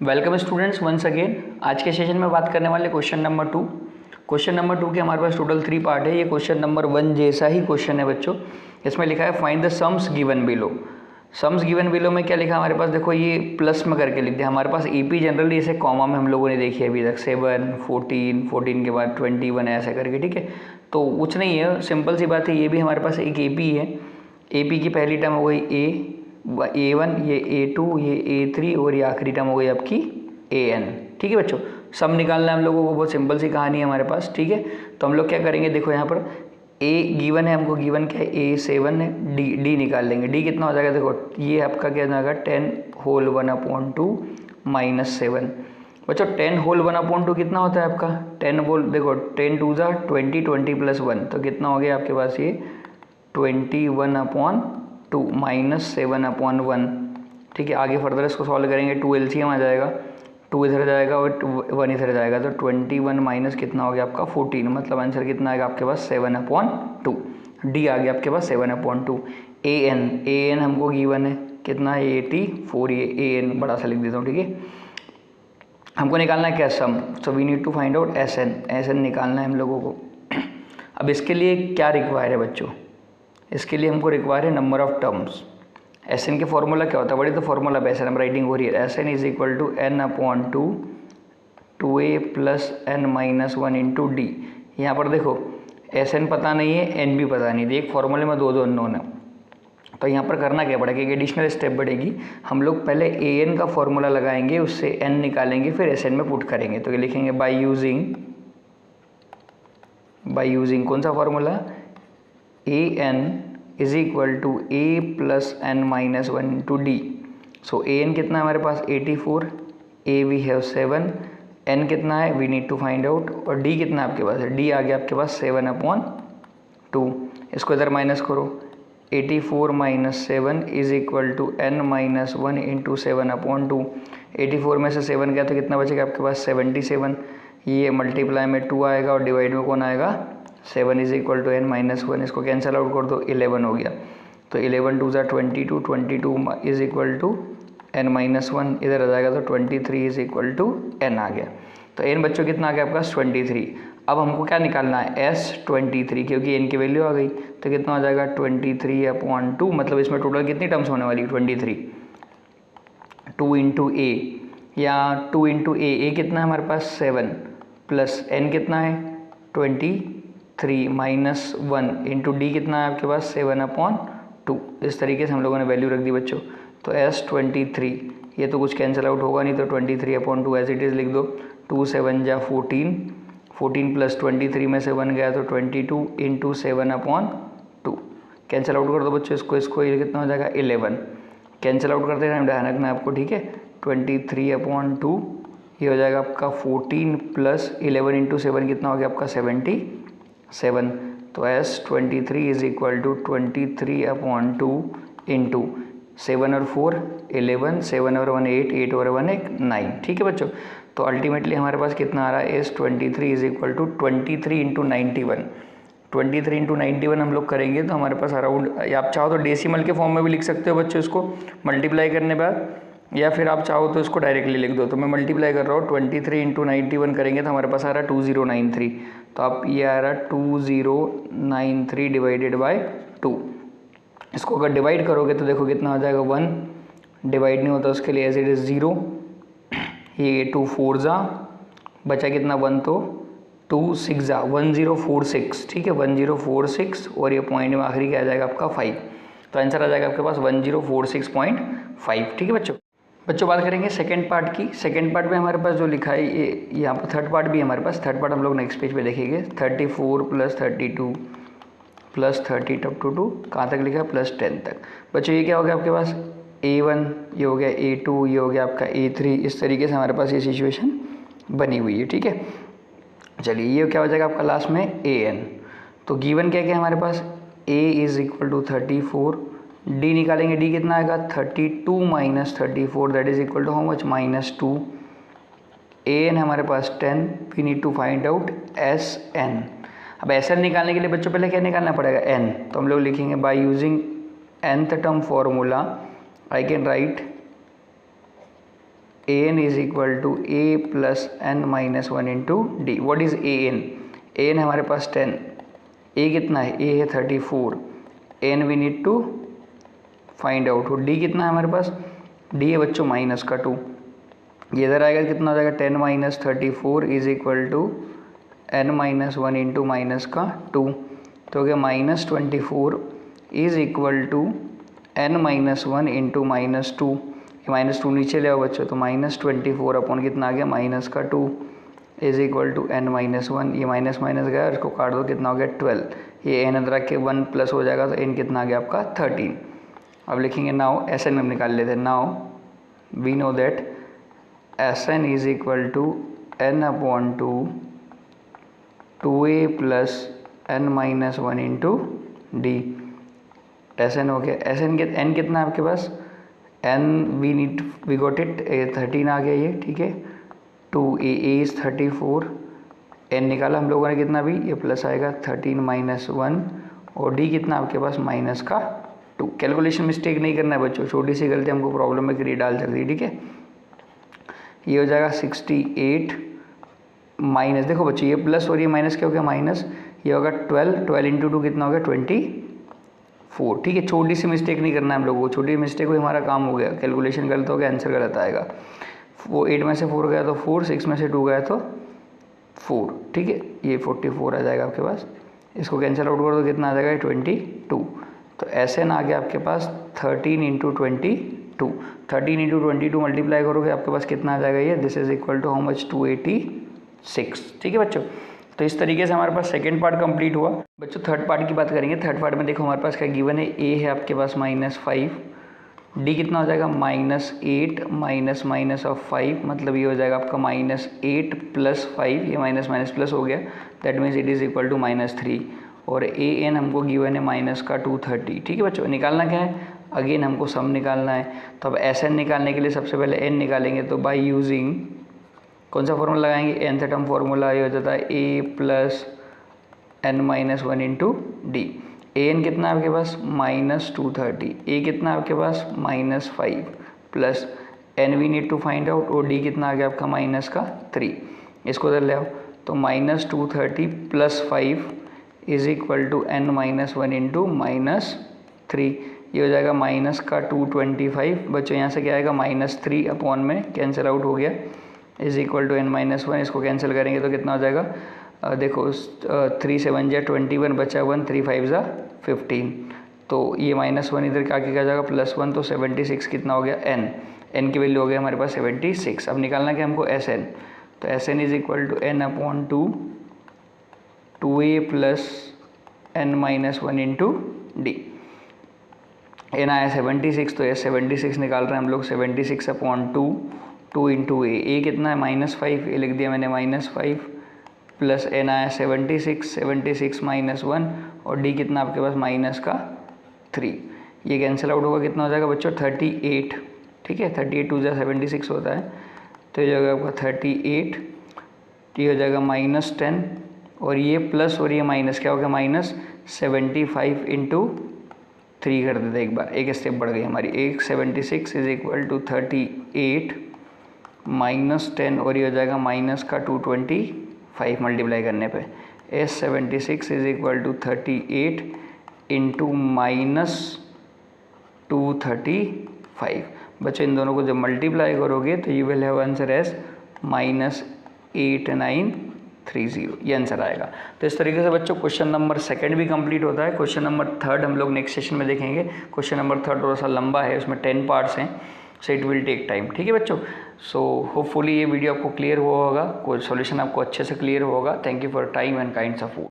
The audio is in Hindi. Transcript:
Welcome students once again. आज के सेशन में बात करने वाले क्वेश्चन नंबर 2। क्वेश्चन नंबर 2 के हमारे पास टोटल 3 पार्ट है। ये क्वेश्चन नंबर 1 जैसा ही क्वेश्चन है बच्चों। इसमें लिखा है find the sums given below. Sums given below में क्या लिखा है हमारे पास, देखो ये प्लस में करके लिख दिया। हमारे पास एपी जनरली ऐसे कॉमा में हम लोगों ने देखी है अभी तक 7, 14, 14 के बाद 21 ऐसे करके, ठीक है। तो कुछ नहीं है, सिंपल सी बात है। ये भी हमारे पास एक एपी है। एपी की पहली टर्म हो गई A1, ये A2, ये A3 और ये आखिरी टर्म हो गई आपकी AN। ठीक है बच्चों, सम निकालना है हम लोगों को, बहुत सिंपल सी कहानी है हमारे पास, ठीक है। तो हम लोग क्या करेंगे, देखो यहाँ पर A गिवन है हमको, गिवन क्या है A7 है, D निकाल लेंगे। D कितना हो जाएगा, देखो ये आपका क्या जाएगा 10 होल 1/2 माइनस 7। बच्चों 10 होल 1/2 कितना होता है आपका, 10 होल, देखो 10 2 जा 20, 20 + 1 तो कितना हो गया आपके पास ये 21/2 माइनस 7/1। ठीक है, आगे फर्दर इसको सॉल्व करेंगे, 2 LCM आ जाएगा, 2 इधर जाएगा और 1 इधर जाएगा, तो 21 माइनस कितना हो गया आपका 14, मतलब आंसर कितना आएगा आपके पास 7/2। डी आ गया आपके पास 7/2। AN हमको गिवन है कितना है 84, ये AN बड़ा सा लिख देता हूँ, ठीक है। हमको निकालना है क्या sum, so we need to find out SN निकालना है हम लोगों को। अब इसके लिए क्या रिक्वायर है बच्चों, इसके लिए हमको रिक्वायर है नंबर ऑफ टर्म्स। SN के फॉर्मूला क्या होता है, बड़ी तो फॉर्मूला SN हम राइटिंग हो रही है, SN = n/2 2a + n-1 into D. यहाँ पर देखो SN पता नहीं है, N भी पता नहीं, एक फॉर्मूले में दो अननोन है। तो यहाँ पर करना क्या पड़ेगा, एक एडिशनल स्टेप बढ़ेगी। हम लोग पहले AN का फॉर्मूला लगाएंगे, उससे N निकालेंगे, फिर SN में पुट करेंगे। तो ये लिखेंगे बाय यूजिंग कौन सा formula, AN = a + n-1 into D. So AN कितना है हमारे पास 84, A वी हैव 7, N कितना है we need to find out, और D कितना है आपके पास है, D आ गया आपके पास 7/2। इसको इधर माइनस करो, 84 - 7 = n-1 इंटू 7/2। 84 में से 7 गया तो कितना बचेगा आपके पास 77। ये मल्टीप्लाई में 2 आएगा और डिवाइड में कौन आएगा 7 = n-1। इसको कैंसिल आउट कर दो, 11 हो गया। तो 11 2 जा 22, 22 = n-1 इधर आ जाएगा, तो 23 = n आ गया। तो n बच्चों कितना आ गया आपका 23। अब हमको क्या निकालना है S23, क्योंकि n की वैल्यू आ गई, तो कितना हो जाएगा 23/2। मतलब इसमें टोटल कितनी टर्म्स होने वाली 23, 2 इंटू A या 2 इंटू A कितना है हमारे पास 7 प्लस n कितना है 23 माइनस 1 इंटू डी कितना है आपके पास 7/2। इस तरीके से हम लोगों ने वैल्यू रख दी बच्चों। तो S23 ये तो कुछ कैंसिल आउट होगा नहीं, तो 23/2 एज इट इज़ लिख दो। 2 7 जा 14, 14 + 23 में से 1 गया तो 22 इंटू 7/2। कैंसिल आउट कर दो बच्चों इसको ये कितना हो जाएगा 11। कैंसिल आउट करते टाइम ध्यान रखना है आपको, ठीक है। 23/2 ये हो जाएगा आपका 14 + 11 इंटू 7 कितना हो गया आपका 77। तो S23 = 23/2 इंटू 7 और 4 11, 7 और 1 8, 8 और 1 1 9। ठीक है बच्चों, तो अल्टीमेटली हमारे पास कितना आ रहा है S23 = 23 इंटू 91। 23 इंटू 91 हम लोग करेंगे तो हमारे पास अराउंड, आप चाहो तो डेसिमल के फॉर्म में भी लिख सकते हो बच्चों इसको मल्टीप्लाई करने बाद, या फिर आप चाहो तो इसको डायरेक्टली लिख दो। तो मैं मल्टीप्लाई कर रहा हूँ, 23 इंटू 91 करेंगे तो हमारे पास आ रहा है 2093। तो आप ये आ रहा है 2093 डिवाइडेड बाय 2। इसको अगर डिवाइड करोगे तो देखो कितना आ जाएगा 1 डिवाइड नहीं होता उसके लिए एज इट इज़ 0। ये 2 4 जा बचा कितना 1, तो 2 6 जा 1046। ठीक है 1046, और ये पॉइंट में आखिरी क्या आ जाएगा आपका 5। तो आंसर आ जाएगा आपके पास 1046.5। ठीक है बच्चों बात करेंगे सेकंड पार्ट की। सेकंड पार्ट में हमारे पास जो लिखा है ये यहाँ पर थर्ड पार्ट भी है हमारे पास। थर्ड पार्ट हम लोग नेक्स्ट पेज पे देखेंगे। 34 + 32 + 30 up to 2 कहाँ तक लिखा है +10 तक। बच्चों ये क्या हो गया आपके पास A1, ये हो गया A2, ये हो गया आपका A3। इस तरीके से हमारे पास ये सिचुएशन बनी हुई है, ठीक है। चलिए ये क्या हो जाएगा आपका लास्ट में AN। तो गिवन क्या क्या है हमारे पास, A = 34, D निकालेंगे, D कितना आएगा 32 - 34 that is equal to how much -2। AN हमारे पास 10, we need to find out SN। अब SN निकालने के लिए बच्चों पहले क्या निकालना पड़ेगा N। तो हम लोग लिखेंगे by using nth term formula I can write an is equal to a plus n minus 1 into d. What is an? an है हमारे पास 10, a कितना है? a है 34, n we need to find out. d कितना है हमारे पास? d है बच्चों माइनस का 2. ये इधर आएगा कितना हो जाएगा? 10 minus 34 is equal to n minus 1 into minus का 2. तो क्या minus 24 is equal to n minus 1 into minus 2. ये माइनस 2 नीचे ले आओ बच्चों, तो माइनस 24 अपॉन कितना आ गया? माइनस का 2 is equal to n minus 1. ये माइनस माइनस गया, इसको काट दो, कितना हो गया? 12. ये n अंदर रख के 1 प्लस हो जाएगा, तो n कितना आ गया आपका? 13. अब लिखेंगे नाउ एस एन हम निकाल लेते हैं. Now we know that S N is equal to n upon 2a plus n minus 1 into D. S N हो गया. एस एन n कितना है आपके पास? n वी गॉट इट 13 आ गया ये, ठीक है. 2a इज 34, n निकाला हम लोगों ने कितना भी, ये प्लस आएगा 13 माइनस 1, और d कितना आपके पास? माइनस का 2. कैलकुलेशन मिस्टेक नहीं करना है बच्चों, छोटी सी गलती हमको प्रॉब्लम में करिए डाल सकती है, ठीक है. ये हो जाएगा 68 माइनस, देखो बच्चों ये प्लस और ये माइनस क्या हो गया? माइनस. ये होगा 12 इंटू 2 कितना हो गया? 24, ठीक है. छोटी सी मिस्टेक नहीं करना है हम लोगों को, छोटी मिस्टेक हुई हमारा काम हो गया, कैलकुलेशन गलत हो गया, आंसर गलत आएगा. 8 में से 4 गया तो 4, 6 में से 2 गया तो 4, ठीक है. ये 44 आ जाएगा आपके पास. इसको कैंसिल आउट कर दो, कितना आ जाएगा? 22. तो एस एन आ गया आपके पास 13 इंटू 22. 13 इंटू 22 मल्टीप्लाई करोगे आपके पास कितना आ जाएगा? ये this is equal to how much? 286, ठीक है बच्चों. तो इस तरीके से हमारे पास सेकंड पार्ट कंप्लीट हुआ. बच्चों थर्ड पार्ट की बात करेंगे. थर्ड पार्ट में देखो हमारे पास क्या गिवन है? ए है आपके पास -5, डी कितना हो जाएगा? -8 माइनस माइनस ऑफ 5, मतलब ये हो जाएगा आपका -8 प्लस 5, ये माइनस माइनस प्लस हो गया, that means it is equal to -3. और ए एन हमको गिवन है माइनस का 230, ठीक है बच्चों. निकालना क्या है? अगेन हमको सम निकालना है. तो अब एस एन निकालने के लिए सबसे पहले एन निकालेंगे. तो बाय यूजिंग कौन सा फॉर्मूला लगाएंगे? nth term formula. ये हो जाता है a plus n minus 1 into D. A N कितना है आपके पास? -230. ए कितना है आपके पास? -5 plus N we need to find out, और डी कितना आ गया आपका? -3. इसको उधर ले आओ. तो -230 plus 5 is equal to n minus 1 into -3. ये हो जाएगा माइनस का 225. बच्चों यहाँ से क्या आएगा? -3 अपॉन में कैंसिल आउट हो गया, is equal to n minus 1. इसको कैंसिल करेंगे तो कितना हो जाएगा? देखो 3 7 जा 21, बचा 1, 3 5 जा 15. तो ये -1 इधर का आगे क्या जाएगा? +1, तो 76 कितना हो गया? n की वैल्यू हो गया हमारे पास 76. अब निकालना क्या हमको? S N. तो S N is equal to n upon 2a plus n minus 1 into D. N आया 76, तो ये 76 निकाल रहे हैं हम लोग. 76 अपॉन 2 इंटू ए कितना है? -5, ये लिख दिया मैंने -5, प्लस एन आया 76 माइनस 1, और डी कितना आपके पास? -3. ये कैंसिल आउट होगा, कितना हो जाएगा बच्चों? 38, ठीक है. 38 2 जा 76 होता है, तो ये हो जाएगा आपका 38. ये हो जाएगा -10, और ये प्लस और ये माइनस क्या हो गया? -75 इंटू 3 कर देते एक बार, एक स्टेप बढ़ गई हमारी. 76 इज इक्वल टू 38 -10, और ये हो जाएगा माइनस का 225 मल्टीप्लाई करने पे. S76 is equal to 38 into -235. बच्चों इन दोनों को जब मल्टीप्लाई करोगे तो you will have answer as -8930. ये आंसर आएगा. तो इस तरीके से बच्चों क्वेश्चन नंबर 2 भी कंप्लीट होता है. क्वेश्चन नंबर 3 हम लोग नेक्स्ट सेशन में देखेंगे. क्वेश्चन नंबर 3 थोड़ा सा लंबा है, उसमें 10 पार्ट्स हैं, so it will take time, ठीक है बच्चों. सो होपफुली ये वीडियो आपको क्लियर हुआ होगा, कोई सॉल्यूशन आपको अच्छे से क्लियर होगा. Thank you for time and kind support.